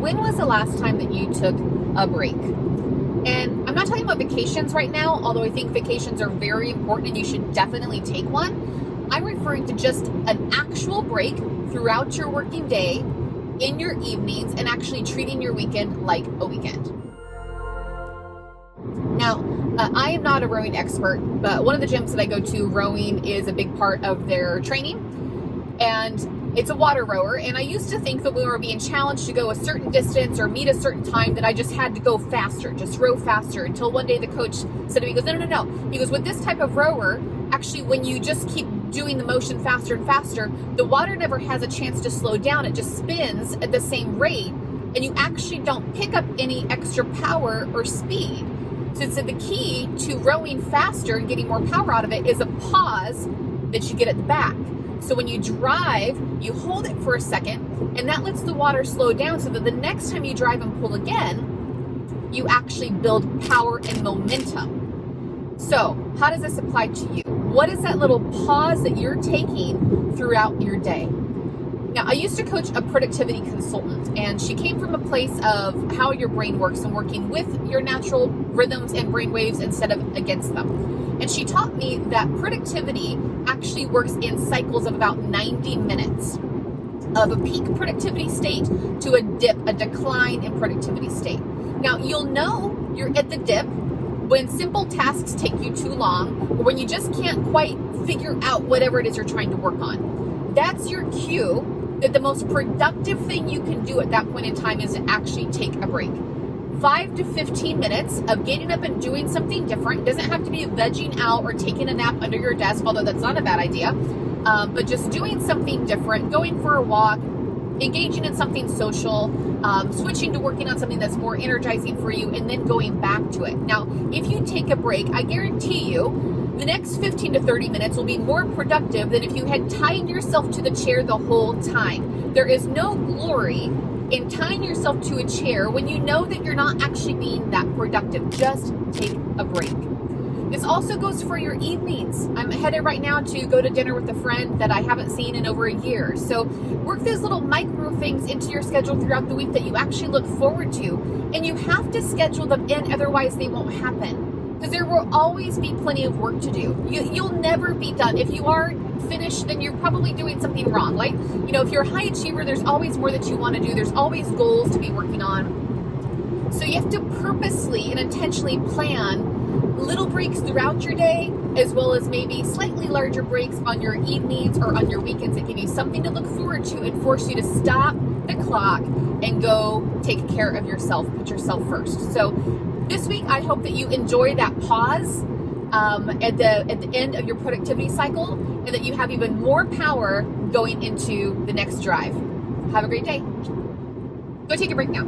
when was the last time that you took a break? And I'm not talking about vacations right now, although I think vacations are very important and you should definitely take one. I'm referring to just an actual break throughout your working day, in your evenings, and actually treating your weekend like a weekend. Now, I am not a rowing expert, but one of the gyms that I go to, rowing is a big part of their training, and it's a water rower. And I used to think that when we were being challenged to go a certain distance or meet a certain time, that I just had to go faster, just row faster, until one day the coach said to me, he goes, no. He goes, with this type of rower, actually, when you just keep doing the motion faster and faster, the water never has a chance to slow down. It just spins at the same rate, and you actually don't pick up any extra power or speed. So the key to rowing faster and getting more power out of it is a pause that you get at the back. So when you drive, you hold it for a second, and that lets the water slow down so that the next time you drive and pull again, you actually build power and momentum. So how does this apply to you? What is that little pause that you're taking throughout your day? Now, I used to coach a productivity consultant, and she came from a place of how your brain works and working with your natural rhythms and brain waves instead of against them. And she taught me that productivity actually works in cycles of about 90 minutes, of a peak productivity state to a dip, a decline in productivity state. Now, you'll know you're at the dip when simple tasks take you too long, or when you just can't quite figure out whatever it is you're trying to work on. That's your cue that the most productive thing you can do at that point in time is to actually take a break. 5 to 15 minutes of getting up and doing something different. It doesn't have to be vegging out or taking a nap under your desk, although that's not a bad idea. But just doing something different, going for a walk, engaging in something social, switching to working on something that's more energizing for you, and then going back to it. Now, if you take a break, I guarantee you the next 15 to 30 minutes will be more productive than if you had tied yourself to the chair the whole time. There is no glory in tying yourself to a chair when you know that you're not actually being that productive. Just take a break. This also goes for your evenings. I'm headed right now to go to dinner with a friend that I haven't seen in over a year. So work those little micro things into your schedule throughout the week that you actually look forward to. And you have to schedule them in, otherwise they won't happen. Because there will always be plenty of work to do. You'll never be done. If you are finished, then you're probably doing something wrong. Like, if you're a high achiever, there's always more that you want to do. There's always goals to be working on. So you have to purposely and intentionally plan little breaks throughout your day, as well as maybe slightly larger breaks on your evenings or on your weekends that give you something to look forward to and force you to stop the clock and go take care of yourself, put yourself first. So this week, I hope that you enjoy that pause at the end of your productivity cycle, and that you have even more power going into the next drive. Have a great day. Go take a break now.